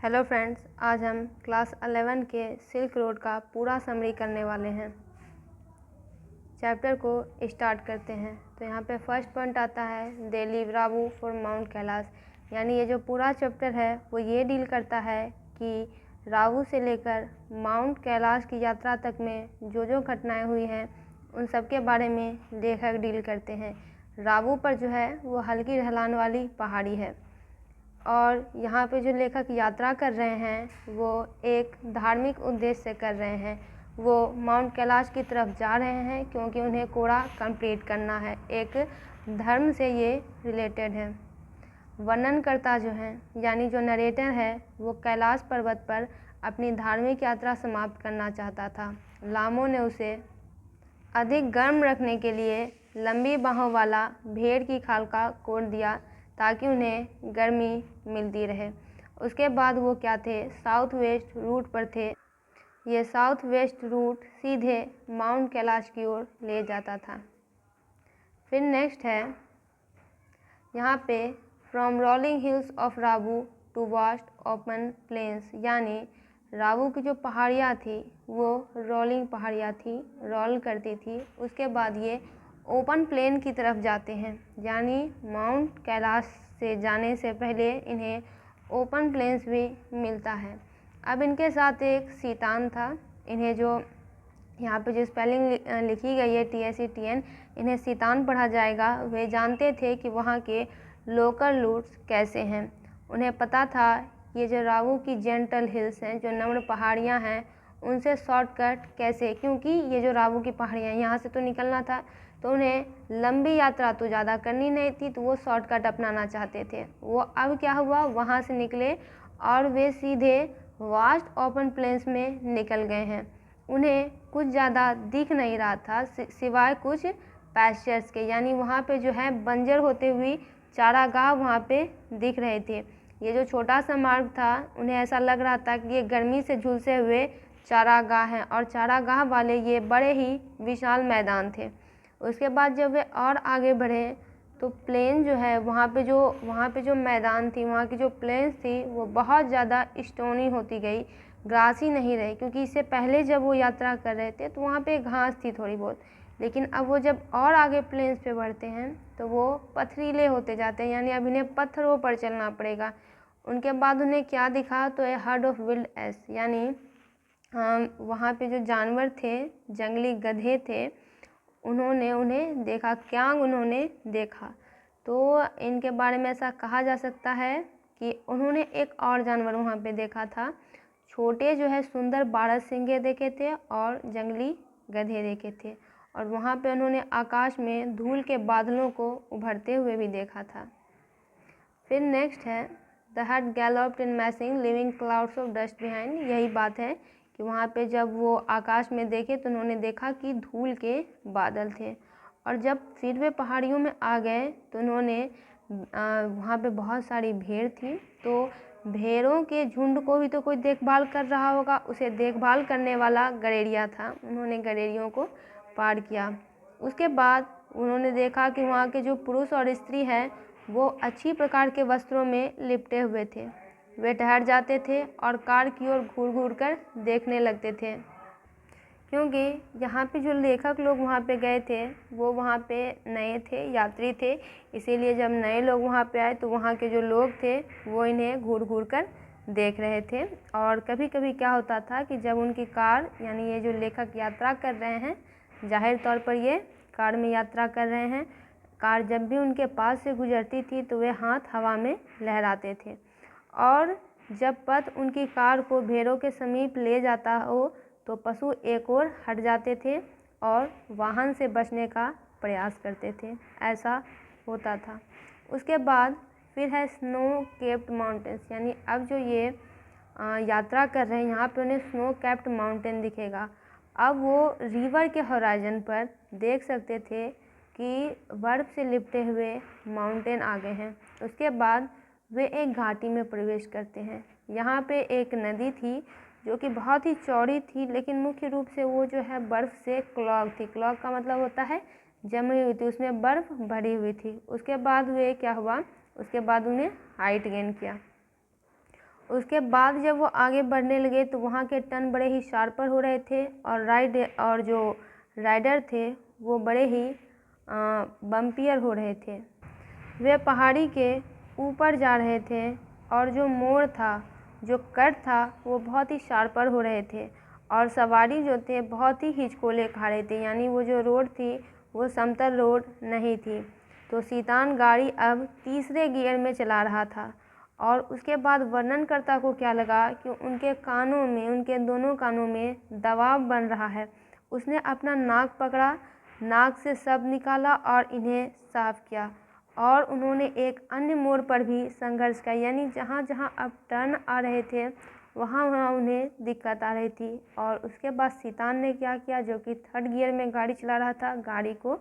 Hello friends, आज हम class 11 के सिल्क रोड का पूरा समरी करने वाले हैं। चैप्टर को स्टार्ट करते हैं। तो यहाँ पे फर्स्ट पॉइंट आता है दे leave Ravu for mount Kailash, यानी ये जो पूरा चैप्टर है वो ये डील करता है कि रावू से लेकर माउंट कैलाश की यात्रा तक में जो जो घटनाएं हुई हैं उन सब के बारे में लेखक डील करते हैं। रावू पर जो है वो हल्की ढलान वाली पहाड़ी है और यहाँ पे जो लेखक यात्रा कर रहे हैं वो एक धार्मिक उद्देश्य से कर रहे हैं। वो माउंट कैलाश की तरफ जा रहे हैं क्योंकि उन्हें कोड़ा कंप्लीट करना है, एक धर्म से ये रिलेटेड है। वर्णनकर्ता जो हैं यानी जो नरेटर है वो कैलाश पर्वत पर अपनी धार्मिक यात्रा समाप्त करना चाहता था। लामो ने उसे अधिक गर्म रखने के लिए लंबी बाहों वाला भेड़ की खाल का कोट दिया ताकि उन्हें गर्मी मिलती रहे। उसके बाद वो क्या थे, साउथ वेस्ट रूट पर थे। ये साउथ वेस्ट रूट सीधे माउंट कैलाश की ओर ले जाता था। फिर नेक्स्ट है यहाँ पे from rolling hills of Ravu to vast open plains, यानी रावू की जो पहाड़ियाँ थी वो रोलिंग पहाड़ियाँ थी, रोल करती थी। उसके बाद ये ओपन प्लेन की तरफ जाते हैं, यानी माउंट कैलाश से जाने से पहले इन्हें ओपन प्लेन्स भी मिलता है। अब इनके साथ एक सीतान था। इन्हें जो यहाँ पे जो स्पेलिंग लिखी गई है TSETN, इन्हें सीतान पढ़ा जाएगा। वे जानते थे कि वहाँ के लोकल रूट्स कैसे हैं। उन्हें पता था ये जो रावू की जेंटल हिल्स हैं, जो नम्र पहाड़ियाँ हैं, उनसे शॉर्टकट कैसे, क्योंकि ये जो रावू की पहाड़ियाँ यहाँ से तो निकलना था तो उन्हें लंबी यात्रा तो ज़्यादा करनी नहीं थी, तो वो शॉर्टकट अपनाना चाहते थे। वो अब क्या हुआ, वहाँ से निकले और वे सीधे वास्ट ओपन प्लेन्स में निकल गए हैं। उन्हें कुछ ज़्यादा दिख नहीं रहा था सिवाय कुछ पैस्चर्स के, यानी वहाँ पे जो है बंजर होते हुए चारागाह वहाँ पे दिख रहे थे। ये जो छोटा सा मार्ग था उन्हें ऐसा लग रहा था कि ये गर्मी से झुलसे हुए चारागाह हैं और चारागाह वाले ये बड़े ही विशाल मैदान थे। उसके बाद जब वे और आगे बढ़े तो प्लेन जो है वहाँ पे जो मैदान थी, वहाँ की जो प्लेन्स थी वो बहुत ज़्यादा स्टोनी होती गई, ग्रास ही नहीं रही। क्योंकि इससे पहले जब वो यात्रा कर रहे थे तो वहाँ पे घास थी थोड़ी बहुत, लेकिन अब वो जब और आगे प्लेन्स पे बढ़ते हैं तो वो पथरीले होते जाते हैं, यानी अब इन्हें पत्थरों पर चलना पड़ेगा। उनके बाद उन्हें क्या दिखा, तो ए हर्ड ऑफ विल्ड एस, यानी वहाँ पे जो जानवर थे, जंगली गधे थे, उन्होंने उन्हें देखा। क्या उन्होंने देखा, तो इनके बारे में ऐसा कहा जा सकता है कि उन्होंने एक और जानवर वहाँ पे देखा था। छोटे जो है सुंदर बारहसिंगे देखे थे और जंगली गधे देखे थे, और वहाँ पे उन्होंने आकाश में धूल के बादलों को उभरते हुए भी देखा था। फिर नेक्स्ट है the hut galloped in massing living clouds of dust behind. यही बात है कि वहाँ पे जब वो आकाश में देखे तो उन्होंने देखा कि धूल के बादल थे। और जब फिर वे पहाड़ियों में आ गए तो उन्होंने वहाँ पे बहुत सारी भेड़ थी, तो भेड़ों के झुंड को भी तो कोई देखभाल कर रहा होगा, उसे देखभाल करने वाला गडेरिया था। उन्होंने गडेरियों को पार किया। उसके बाद उन्होंने देखा कि वहाँ के जो पुरुष और स्त्री हैं वो अच्छी प्रकार के वस्त्रों में लिपटे हुए थे। वे ठहर जाते थे और कार की ओर घूर घूर कर देखने लगते थे, क्योंकि यहाँ पे जो लेखक लोग वहाँ पे गए थे वो वहाँ पे नए थे, यात्री थे। इसीलिए जब नए लोग वहाँ पे आए तो वहाँ के जो लोग थे वो इन्हें घूर घूर कर देख रहे थे। और कभी कभी क्या होता था कि जब उनकी कार, यानी ये जो लेखक यात्रा कर रहे हैं, जाहिर तौर पर ये कार में यात्रा कर रहे हैं, कार जब भी उनके पास से गुजरती थी तो वे हाथ हवा में लहराते थे। और जब पथ उनकी कार को भेड़ों के समीप ले जाता हो तो पशु एक ओर हट जाते थे और वाहन से बचने का प्रयास करते थे। ऐसा होता था। उसके बाद फिर है स्नो केप्ड माउंटेन्स, यानी अब जो ये यात्रा कर रहे हैं यहाँ पे उन्हें स्नो कैप्ड माउंटेन दिखेगा। अब वो रिवर के होराइजन पर देख सकते थे कि बर्फ़ से लिपटे हुए माउंटेन आ गए हैं। उसके बाद वे एक घाटी में प्रवेश करते हैं। यहाँ पे एक नदी थी जो कि बहुत ही चौड़ी थी, लेकिन मुख्य रूप से वो जो है बर्फ़ से क्लॉग थी। क्लॉग का मतलब होता है जमी हुई थी, उसमें बर्फ़ भरी हुई थी। उसके बाद वे क्या हुआ, उसके बाद उन्हें हाइट गेन किया। उसके बाद जब वो आगे बढ़ने लगे तो वहाँ के टर्न बड़े ही शार्पर हो रहे थे और जो राइडर थे वो बड़े ही बम्पियर हो रहे थे। वे पहाड़ी के ऊपर जा रहे थे और जो मोड़ था, जो कट था, वो बहुत ही शार्पर हो रहे थे और सवारी जो थे बहुत ही हिचकोले खा रहे थे, यानी वो जो रोड थी वो समतल रोड नहीं थी। तो शैतान गाड़ी अब तीसरे गियर में चला रहा था और उसके बाद वर्णनकर्ता को क्या लगा कि उनके कानों में, उनके दोनों कानों में दबाव बन रहा है। उसने अपना नाक पकड़ा, नाक से शब्द निकाला और इन्हें साफ किया और उन्होंने एक अन्य मोड़ पर भी संघर्ष किया, यानी जहाँ जहाँ अब टर्न आ रहे थे वहाँ वहाँ उन्हें दिक्कत आ रही थी। और उसके बाद शैतान ने क्या किया, जो कि थर्ड गियर में गाड़ी चला रहा था, गाड़ी को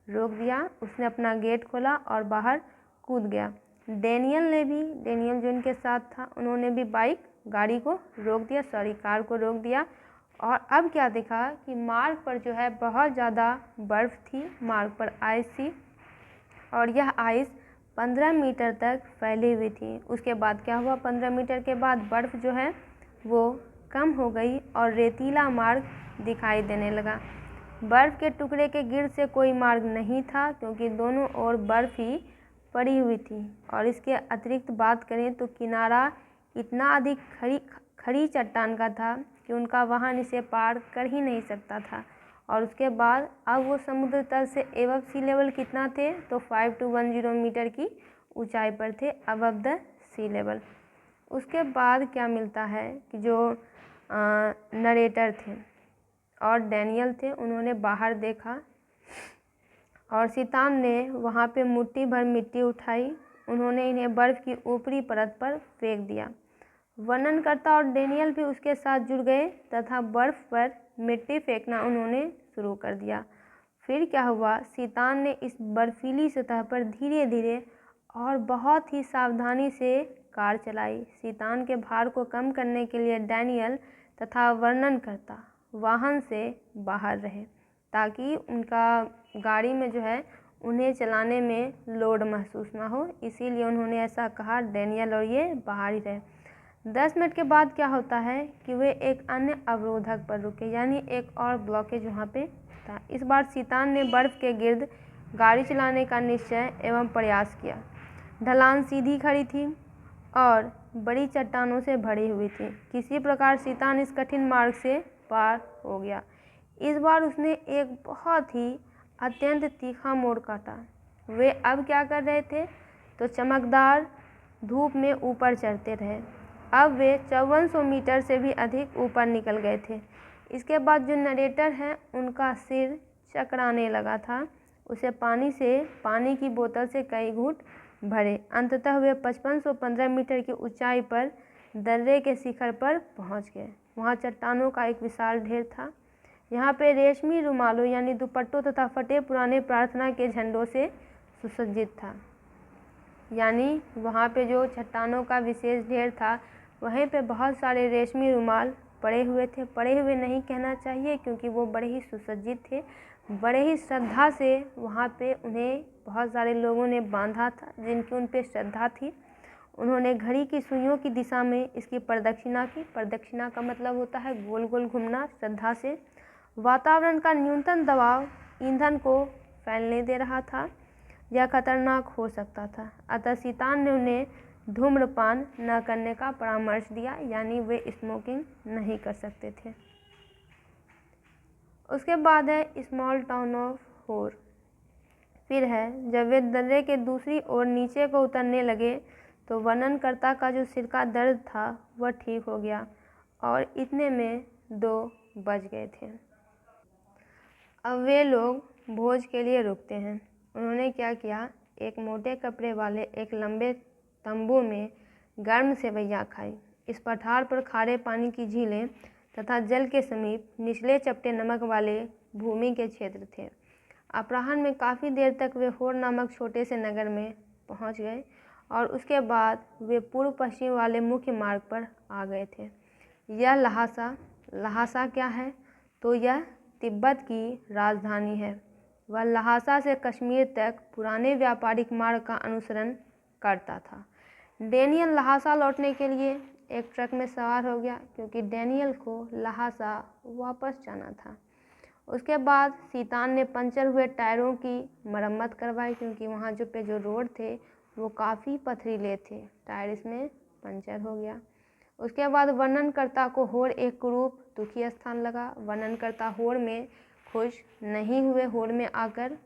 रोक दिया। उसने अपना गेट खोला और बाहर कूद गया। डेनियल जो उनके साथ था, उन्होंने भी गाड़ी को रोक दिया, कार को रोक दिया। और अब क्या देखा कि मार्ग पर जो है बहुत ज़्यादा बर्फ़ थी, मार्ग पर आइस थी और यह आइस 15 मीटर तक फैली हुई थी। उसके बाद क्या हुआ, 15 मीटर के बाद बर्फ़ जो है वो कम हो गई और रेतीला मार्ग दिखाई देने लगा। बर्फ़ के टुकड़े के गिर्द से कोई मार्ग नहीं था क्योंकि दोनों ओर बर्फ़ ही पड़ी हुई थी। और इसके अतिरिक्त बात करें तो किनारा इतना अधिक खड़ी चट्टान का था कि उनका वाहन इसे पार कर ही नहीं सकता था। और उसके बाद अब वो समुद्र तल से एबव सी लेवल कितना थे, तो 5210 मीटर की ऊंचाई पर थे, अबव द सी लेवल। उसके बाद क्या मिलता है कि जो नरेटर थे और डैनियल थे, उन्होंने बाहर देखा और शैतान ने वहाँ पे मुट्ठी भर मिट्टी उठाई। उन्होंने इन्हें बर्फ़ की ऊपरी परत पर फेंक दिया। वर्णनकर्ता और डैनियल भी उसके साथ जुड़ गए तथा बर्फ़ पर मिट्टी फेंकना उन्होंने शुरू कर दिया। फिर क्या हुआ, शैतान ने इस बर्फीली सतह पर धीरे धीरे और बहुत ही सावधानी से कार चलाई। शैतान के भार को कम करने के लिए डैनियल तथा वर्णनकर्ता वाहन से बाहर रहे ताकि उनका गाड़ी में जो है उन्हें चलाने में लोड महसूस ना हो, इसीलिए उन्होंने ऐसा कहा। डैनियल और ये बाहर ही रहे। 10 मिनट के बाद क्या होता है कि वे एक अन्य अवरोधक पर रुके, यानी एक और ब्लॉकेज वहाँ पे था। इस बार शैतान ने बर्फ़ के गिर्द गाड़ी चलाने का निश्चय एवं प्रयास किया। ढलान सीधी खड़ी थी और बड़ी चट्टानों से भरी हुई थी। किसी प्रकार शैतान इस कठिन मार्ग से पार हो गया। इस बार उसने एक बहुत ही अत्यंत तीखा मोड़ काटा। वे अब क्या कर रहे थे, तो चमकदार धूप में ऊपर चढ़ते रहे। अब वे 5400 मीटर से भी अधिक ऊपर निकल गए थे। इसके बाद जो नरेटर हैं उनका सिर चकराने लगा था। उसे पानी की बोतल से कई घूंट भरे। अंततः वे 5515 मीटर की ऊंचाई पर दर्रे के शिखर पर पहुंच गए। वहां चट्टानों का एक विशाल ढेर था। यहाँ पे रेशमी रुमालों यानी दुपट्टों तथा फटे पुराने प्रार्थना के झंडों से सुसज्जित था। यानी वहाँ पे जो चट्टानों का विशेष ढेर था, वहीं पे बहुत सारे रेशमी रुमाल पड़े हुए थे। पड़े हुए नहीं कहना चाहिए क्योंकि वो बड़े ही सुसज्जित थे। बड़े ही श्रद्धा से वहाँ पे उन्हें बहुत सारे लोगों ने बांधा था जिनकी उन पे श्रद्धा थी। उन्होंने घड़ी की सुइयों की दिशा में इसकी प्रदक्षिणा की। प्रदक्षिणा का मतलब होता है गोल गोल घूमना श्रद्धा से। वातावरण का न्यूनतम दबाव ईंधन को फैलने दे रहा था, यह खतरनाक हो सकता था। अतः शैतान ने उन्हें धूम्रपान न करने का परामर्श दिया, यानी वे स्मोकिंग नहीं कर सकते थे। उसके बाद है स्मॉल टाउन ऑफ होर। फिर है जब वे दर्रे के दूसरी ओर नीचे को उतरने लगे तो वर्णनकर्ता का जो सिर का दर्द था वह ठीक हो गया और इतने में 2 बज गए थे। अब वे लोग भोज के लिए रुकते हैं। उन्होंने क्या किया, एक मोटे कपड़े वाले एक लंबे तंबू में गर्म सेवैयाँ खाई। इस पठार पर खारे पानी की झीलें तथा जल के समीप निचले चपटे नमक वाले भूमि के क्षेत्र थे। अपराह्न में काफ़ी देर तक वे होर नामक छोटे से नगर में पहुंच गए और उसके बाद वे पूर्व पश्चिम वाले मुख्य मार्ग पर आ गए थे। यह लहासा क्या है, तो यह तिब्बत की राजधानी है। वह लहासा से कश्मीर तक पुराने व्यापारिक मार्ग का अनुसरण करता था। डैनियल लहासा लौटने के लिए एक ट्रक में सवार हो गया क्योंकि डैनियल को लहासा वापस जाना था। उसके बाद सीतान ने पंचर हुए टायरों की मरम्मत करवाई क्योंकि वहाँ जो रोड थे वो काफ़ी पथरीले थे, टायर इसमें पंचर हो गया। उसके बाद वर्णनकर्ता को होड़ एक कुरूप दुखी स्थान लगा। वर्णनकर्ता होड़ में खुश नहीं हुए। होड़ में आकर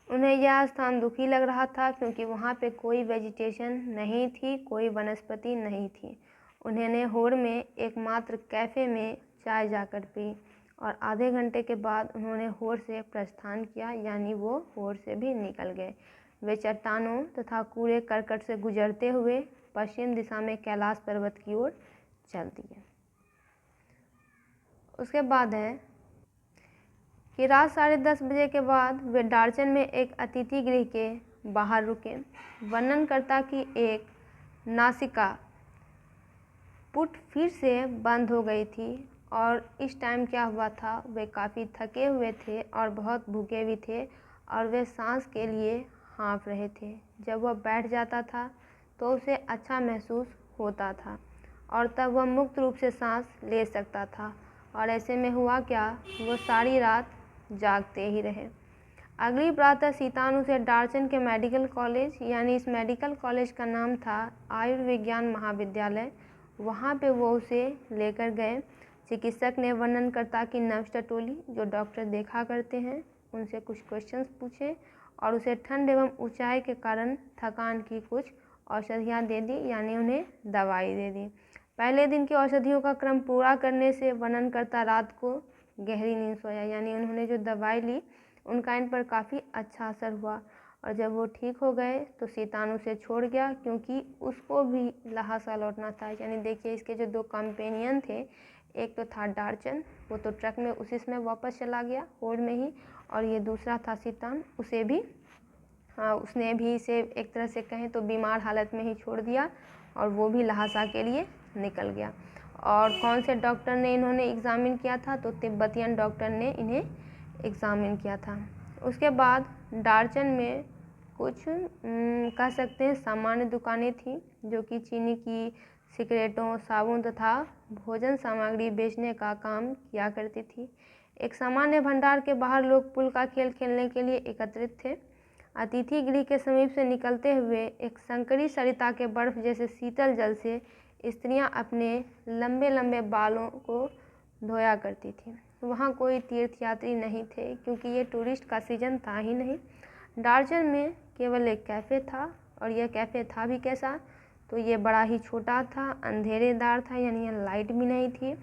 उन्हें यह स्थान दुखी लग रहा था क्योंकि वहाँ पे कोई वेजिटेशन नहीं थी, कोई वनस्पति नहीं थी। उन्होंने होड़ में एकमात्र कैफ़े में चाय जाकर पी और आधे घंटे के बाद उन्होंने होड़ से प्रस्थान किया, यानी वो होड़ से भी निकल गए। वे चट्टानों तथा कूड़े करकट से गुजरते हुए पश्चिम दिशा में कैलाश पर्वत की ओर चल दिए। उसके बाद है कि रात 10:30 बजे के बाद वे डार्चन में एक अतिथि गृह के बाहर रुके। वर्णनकर्ता की एक नासिका पुट फिर से बंद हो गई थी और इस टाइम क्या हुआ था, वे काफ़ी थके हुए थे और बहुत भूखे भी थे और वे सांस के लिए हाँफ रहे थे। जब वह बैठ जाता था तो उसे अच्छा महसूस होता था और तब वह मुक्त रूप से सांस ले सकता था। और ऐसे में हुआ क्या, वो सारी रात जागते ही रहे। अगली प्रातः सीतान उसे डार्चन के मेडिकल कॉलेज, यानी इस मेडिकल कॉलेज का नाम था आयुर्विज्ञान महाविद्यालय, वहाँ पे वो उसे लेकर गए। चिकित्सक ने वर्णनकर्ता की नर्स टटोली जो डॉक्टर देखा करते हैं, उनसे कुछ क्वेश्चंस पूछे और उसे ठंड एवं ऊंचाई के कारण थकान की कुछ औषधियाँ दे दी, यानी उन्हें दवाई दे दी। पहले दिन की औषधियों का क्रम पूरा करने से वर्णनकर्ता रात को गहरी नींद सोया, यानी उन्होंने जो दवाई ली उनका इन पर काफ़ी अच्छा असर हुआ। और जब वो ठीक हो गए तो सीतान उसे छोड़ गया क्योंकि उसको भी लहासा लौटना था। यानी देखिए इसके जो 2 कंपेनियन थे, एक तो था डार्चन, वो तो ट्रक में उसी समय वापस चला गया होड़ में ही, और ये दूसरा था सीतान, उसे भी उसने भी इसे एक तरह से कहें तो बीमार हालत में ही छोड़ दिया और वो भी लहासा के लिए निकल गया। और कौन से डॉक्टर ने इन्होंने एग्ज़ामिन किया था, तो तिब्बतियन डॉक्टर ने इन्हें एग्ज़ामिन किया था। उसके बाद डार्चन में कुछ कह सकते हैं सामान्य दुकानें थीं जो कि चीनी की सिगरेटों, साबुन तथा भोजन सामग्री बेचने का काम किया करती थी। एक सामान्य भंडार के बाहर लोग पुल का खेल खेलने के लिए एकत्रित थे। अतिथि गृह के समीप से निकलते हुए एक संकरी सरिता के बर्फ जैसे शीतल जल से स्त्रियां अपने लंबे लंबे बालों को धोया करती थीं। वहाँ कोई तीर्थयात्री नहीं थे क्योंकि ये टूरिस्ट का सीज़न था ही नहीं। डार्चन में केवल एक कैफ़े था और यह कैफ़े था भी कैसा, तो ये बड़ा ही छोटा था, अंधेरेदार था, यानी यहाँ लाइट भी नहीं थी,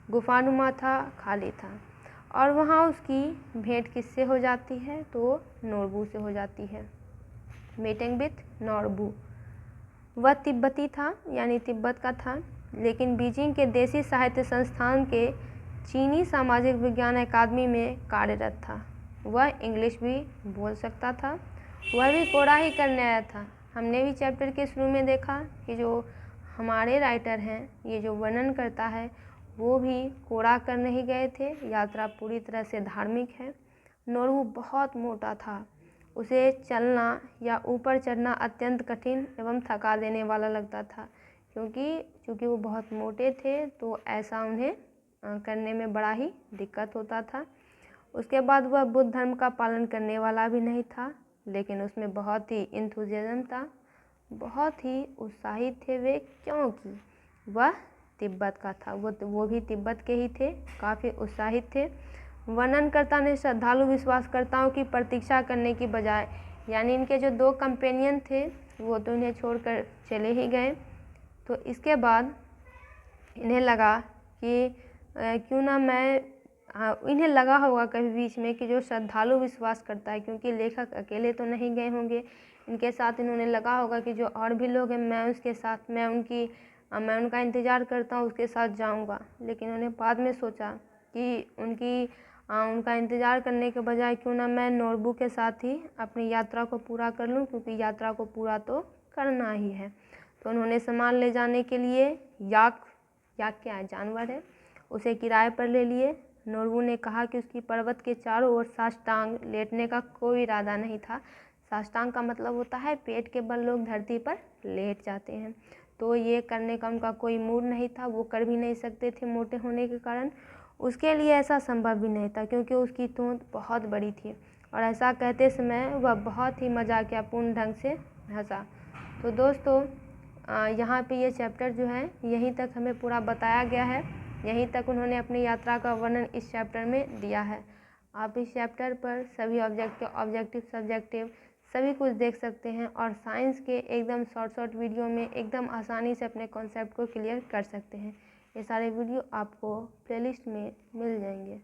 गुफानुमा था, खाली था। और वहाँ उसकी भेंट किससे हो जाती है, तो नोरबू से हो जाती है। Meeting with Norbu. वह तिब्बती था, यानी तिब्बत का था, लेकिन बीजिंग के देसी साहित्य संस्थान के चीनी सामाजिक विज्ञान अकादमी में कार्यरत था। वह इंग्लिश भी बोल सकता था। वह भी कोड़ा ही करने आया था। हमने भी चैप्टर के शुरू में देखा कि जो हमारे राइटर हैं, ये जो वर्णन करता है, वो भी कोड़ा करने ही गए थे। यात्रा पूरी तरह से धार्मिक है। नोरबू बहुत मोटा था। उसे चलना या ऊपर चढ़ना अत्यंत कठिन एवं थका देने वाला लगता था क्योंकि वो बहुत मोटे थे, तो ऐसा उन्हें करने में बड़ा ही दिक्कत होता था। उसके बाद वह बुद्ध धर्म का पालन करने वाला भी नहीं था, लेकिन उसमें बहुत ही इंथुजियाज्म था, बहुत ही उत्साहित थे वे, क्योंकि वह तिब्बत का था। वो भी तिब्बत के ही थे, काफ़ी उत्साहित थे। वर्णनकर्ता ने श्रद्धालु विश्वासकर्ताओं की प्रतीक्षा करने की बजाय, यानी इनके जो 2 कंपेनियन थे वो तो इन्हें छोड़कर चले ही गए, तो इसके बाद इन्हें लगा कि क्यों ना मैं इन्हें लगा होगा कभी बीच में कि जो श्रद्धालु विश्वास करता है, क्योंकि लेखक अकेले तो नहीं गए होंगे, इनके साथ इन्होंने लगा होगा कि जो और भी लोग हैं मैं उसके साथ मैं उनका इंतज़ार करता हूँ, उसके साथ जाऊँगा। लेकिन उन्होंने बाद में सोचा कि उनका इंतज़ार करने के बजाय क्यों ना मैं नोरबू के साथ ही अपनी यात्रा को पूरा कर लूँ, क्योंकि यात्रा को पूरा तो करना ही है। तो उन्होंने सामान ले जाने के लिए याक क्या है, जानवर है, उसे किराए पर ले लिए। नोरबू ने कहा कि उसकी पर्वत के चारों ओर साष्टांग लेटने का कोई इरादा नहीं था, साष्टांग का मतलब होता है पेट के बल लोग धरती पर लेट जाते हैं। तो ये करने का उनका कोई मूड नहीं था, वो कर भी नहीं सकते थे मोटे होने के कारण। उसके लिए ऐसा संभव भी नहीं था क्योंकि उसकी तोंद बहुत बड़ी थी और ऐसा कहते समय वह बहुत ही मजाकियापूर्ण ढंग से हंसा। तो दोस्तों यहाँ पे ये चैप्टर जो है यहीं तक हमें पूरा बताया गया है। यहीं तक उन्होंने अपनी यात्रा का वर्णन इस चैप्टर में दिया है। आप इस चैप्टर पर सभी ऑब्जेक्टिव सब्जेक्टिव सभी कुछ देख सकते हैं और साइंस के एकदम शॉर्ट वीडियो में एकदम आसानी से अपने कॉन्सेप्ट को क्लियर कर सकते हैं। ये सारे वीडियो आपको प्लेलिस्ट में मिल जाएंगे।